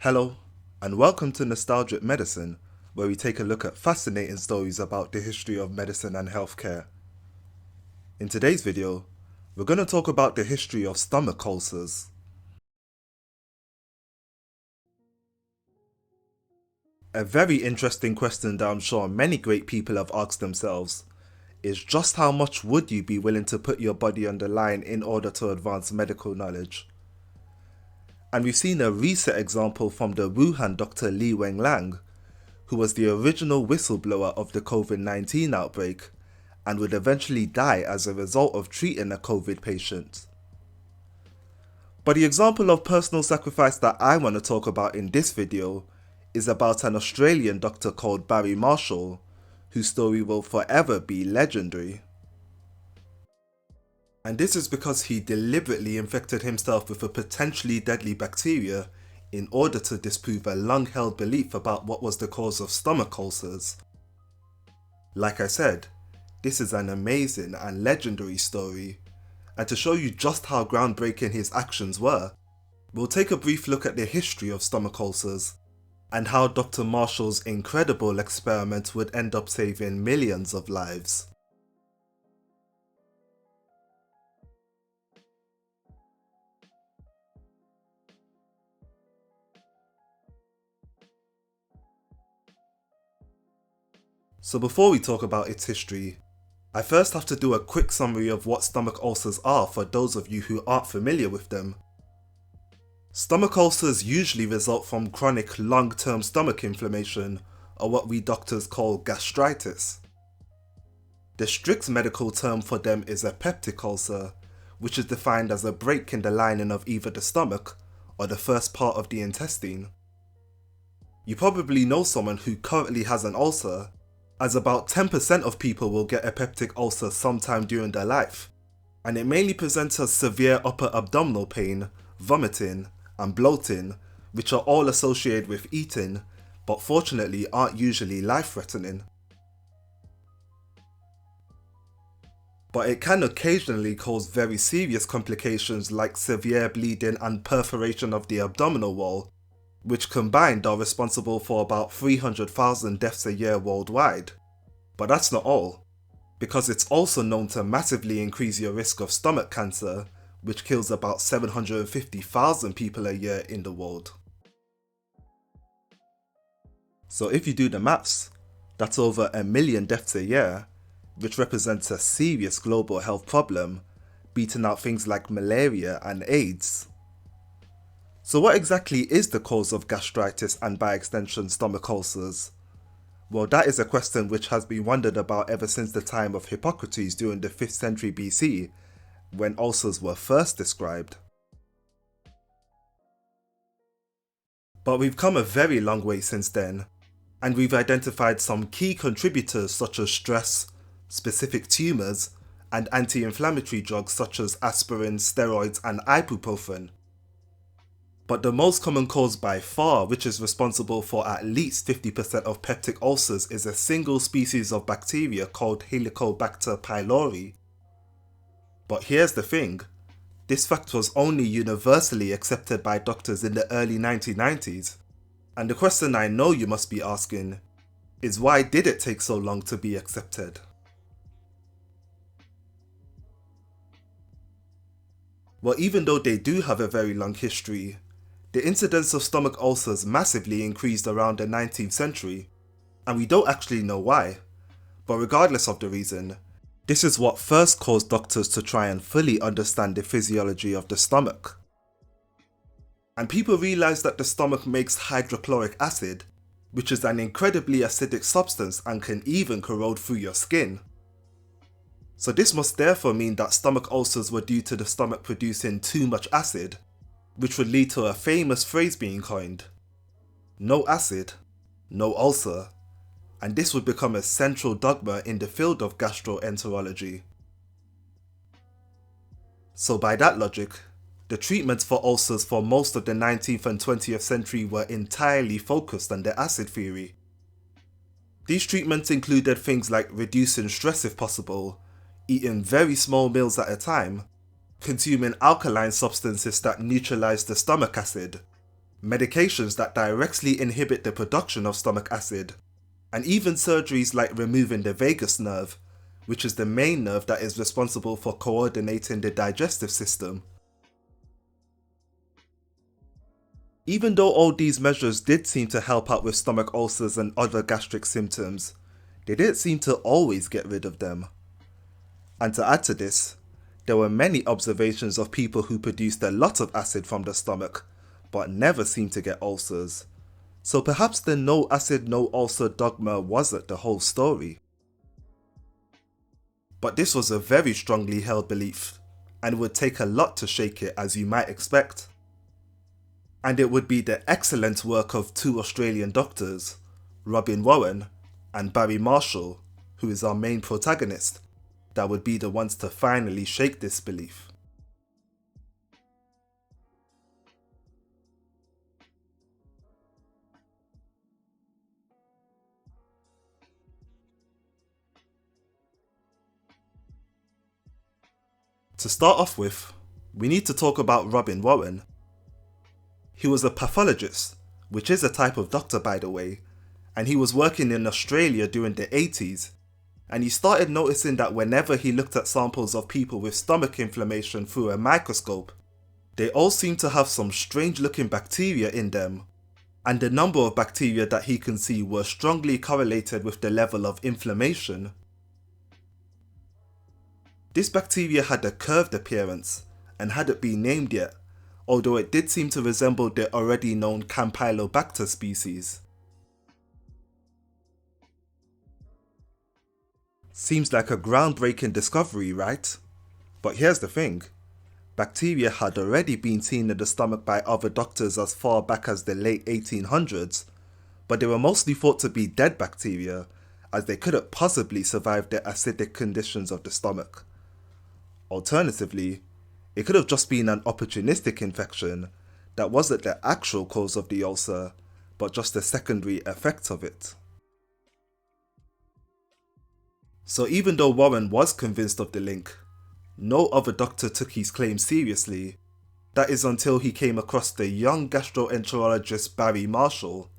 Hello, and welcome to Nostalgic Medicine, where we take a look at fascinating stories about the history of medicine and healthcare. In today's video, we're going to talk about the history of stomach ulcers. A very interesting question that I'm sure many great people have asked themselves is just how much would you be willing to put your body on the line in order to advance medical knowledge? And we've seen a recent example from the Wuhan Dr. Li Wenliang, who was the original whistleblower of the COVID-19 outbreak and would eventually die as a result of treating a COVID patient. But the example of personal sacrifice that I want to talk about in this video is about an Australian doctor called Barry Marshall, whose story will forever be legendary. And this is because he deliberately infected himself with a potentially deadly bacteria in order to disprove a long-held belief about what was the cause of stomach ulcers. Like I said, this is an amazing and legendary story, and to show you just how groundbreaking his actions were, we'll take a brief look at the history of stomach ulcers, and how Dr. Marshall's incredible experiment would end up saving millions of lives. So before we talk about its history, I first have to do a quick summary of what stomach ulcers are for those of you who aren't familiar with them. Stomach ulcers usually result from chronic long-term stomach inflammation, or what we doctors call gastritis. The strict medical term for them is a peptic ulcer, which is defined as a break in the lining of either the stomach or the first part of the intestine. You probably know someone who currently has an ulcer, as about 10% of people will get a peptic ulcer sometime during their life, and it mainly presents as severe upper abdominal pain, vomiting, and bloating, which are all associated with eating, but fortunately aren't usually life-threatening. But it can occasionally cause very serious complications like severe bleeding and perforation of the abdominal wall, which combined are responsible for about 300,000 deaths a year worldwide. But that's not all, because it's also known to massively increase your risk of stomach cancer, which kills about 750,000 people a year in the world. So if you do the maths, that's over 1 million deaths a year, which represents a serious global health problem, beating out things like malaria and AIDS. So what exactly is the cause of gastritis and by extension stomach ulcers? Well, that is a question which has been wondered about ever since the time of Hippocrates during the 5th century BC, when ulcers were first described. But we've come a very long way since then, and we've identified some key contributors such as stress, specific tumours, and anti-inflammatory drugs such as aspirin, steroids, and ibuprofen. But the most common cause by far, which is responsible for at least 50% of peptic ulcers, is a single species of bacteria called Helicobacter pylori. But here's the thing, this fact was only universally accepted by doctors in the early 1990s. And the question I know you must be asking is, why did it take so long to be accepted? Well, even though they do have a very long history, the incidence of stomach ulcers massively increased around the 19th century, and we don't actually know why. But regardless of the reason, this is what first caused doctors to try and fully understand the physiology of the stomach. And people realized that the stomach makes hydrochloric acid, which is an incredibly acidic substance and can even corrode through your skin. So this must therefore mean that stomach ulcers were due to the stomach producing too much acid, which would lead to a famous phrase being coined: no acid, no ulcer, and this would become a central dogma in the field of gastroenterology. So by that logic, the treatments for ulcers for most of the 19th and 20th century were entirely focused on the acid theory. These treatments included things like reducing stress if possible, eating very small meals at a time, consuming alkaline substances that neutralize the stomach acid, medications that directly inhibit the production of stomach acid, and even surgeries like removing the vagus nerve, which is the main nerve that is responsible for coordinating the digestive system. Even though all these measures did seem to help out with stomach ulcers and other gastric symptoms, they didn't seem to always get rid of them. And to add to this, there were many observations of people who produced a lot of acid from the stomach, but never seemed to get ulcers. So perhaps the no acid, no ulcer dogma wasn't the whole story. But this was a very strongly held belief, and it would take a lot to shake it, as you might expect. And it would be the excellent work of two Australian doctors, Robin Warren and Barry Marshall, who is our main protagonist, that would be the ones to finally shake this belief. To start off with, we need to talk about Robin Warren. He was a pathologist, which is a type of doctor by the way, and he was working in Australia during the 80s, and he started noticing that whenever he looked at samples of people with stomach inflammation through a microscope, they all seemed to have some strange looking bacteria in them, and the number of bacteria that he can see were strongly correlated with the level of inflammation. This bacteria had a curved appearance and hadn't been named yet, although it did seem to resemble the already known Campylobacter species. Seems like a groundbreaking discovery, right? But here's the thing. Bacteria had already been seen in the stomach by other doctors as far back as the late 1800s, but they were mostly thought to be dead bacteria, as they couldn't possibly survive the acidic conditions of the stomach. Alternatively, it could have just been an opportunistic infection that wasn't the actual cause of the ulcer, but just a secondary effect of it. So even though Warren was convinced of the link, no other doctor took his claim seriously. That is until he came across the young gastroenterologist Barry Marshall,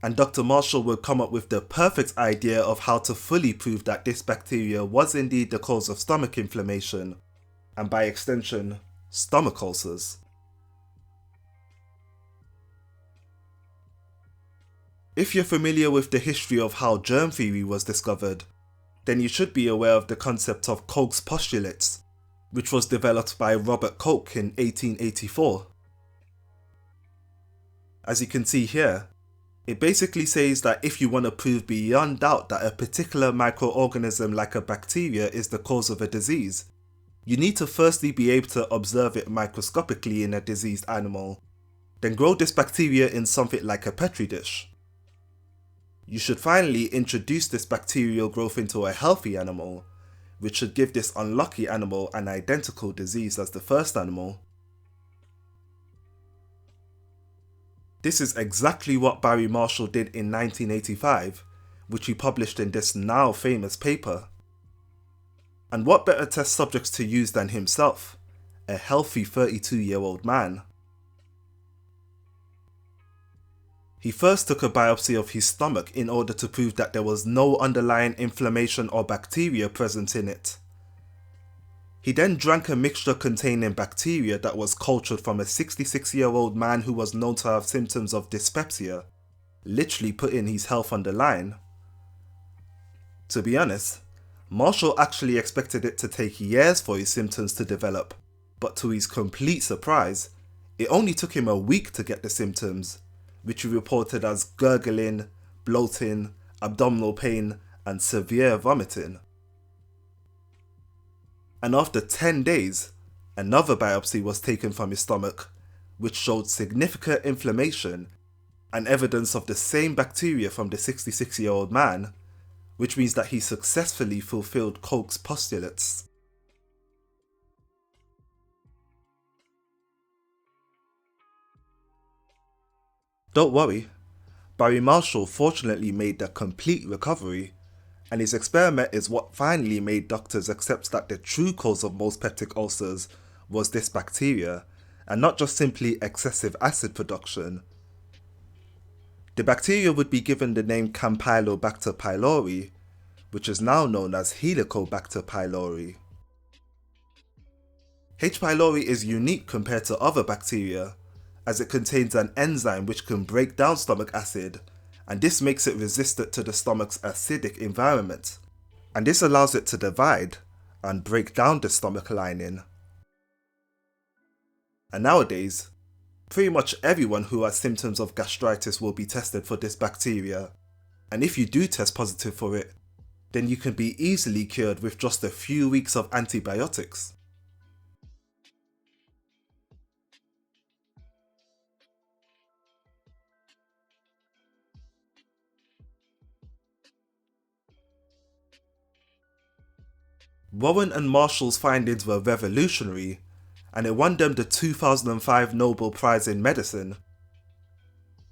and Dr. Marshall would come up with the perfect idea of how to fully prove that this bacteria was indeed the cause of stomach inflammation, and by extension, stomach ulcers. If you're familiar with the history of how germ theory was discovered, then you should be aware of the concept of Koch's postulates, which was developed by Robert Koch in 1884. As you can see here, it basically says that if you want to prove beyond doubt that a particular microorganism like a bacteria is the cause of a disease, you need to firstly be able to observe it microscopically in a diseased animal, then grow this bacteria in something like a petri dish. You should finally introduce this bacterial growth into a healthy animal, which should give this unlucky animal an identical disease as the first animal. This is exactly what Barry Marshall did in 1985, which he published in this now famous paper. And what better test subjects to use than himself, a healthy 32-year-old man. He first took a biopsy of his stomach in order to prove that there was no underlying inflammation or bacteria present in it. He then drank a mixture containing bacteria that was cultured from a 66-year-old man who was known to have symptoms of dyspepsia, literally putting his health on the line. To be honest, Marshall actually expected it to take years for his symptoms to develop, but to his complete surprise, it only took him a week to get the symptoms, which he reported as gurgling, bloating, abdominal pain, and severe vomiting. And after 10 days, another biopsy was taken from his stomach, which showed significant inflammation and evidence of the same bacteria from the 66-year-old man, which means that he successfully fulfilled Koch's postulates. Don't worry, Barry Marshall fortunately made a complete recovery, and his experiment is what finally made doctors accept that the true cause of most peptic ulcers was this bacteria, and not just simply excessive acid production, The bacteria would be given the name Campylobacter pylori, which is now known as Helicobacter pylori. H. pylori is unique compared to other bacteria, as it contains an enzyme which can break down stomach acid, and this makes it resistant to the stomach's acidic environment, and this allows it to divide and break down the stomach lining. And nowadays, pretty much everyone who has symptoms of gastritis will be tested for this bacteria, and if you do test positive for it, then you can be easily cured with just a few weeks of antibiotics. Warren and Marshall's findings were revolutionary, and it won them the 2005 Nobel Prize in Medicine.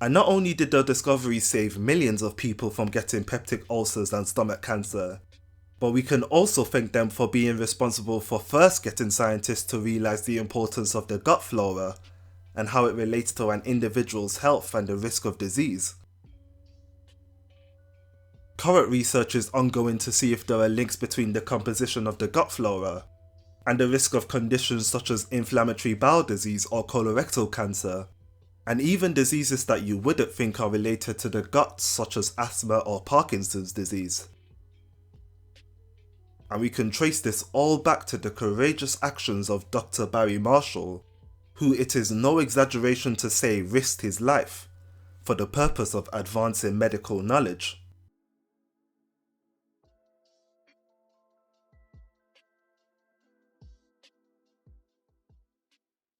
And not only did their discovery save millions of people from getting peptic ulcers and stomach cancer, but we can also thank them for being responsible for first getting scientists to realise the importance of the gut flora and how it relates to an individual's health and the risk of disease. Current research is ongoing to see if there are links between the composition of the gut flora and the risk of conditions such as inflammatory bowel disease or colorectal cancer, and even diseases that you wouldn't think are related to the gut, such as asthma or Parkinson's disease. And we can trace this all back to the courageous actions of Dr. Barry Marshall, who, it is no exaggeration to say, risked his life for the purpose of advancing medical knowledge.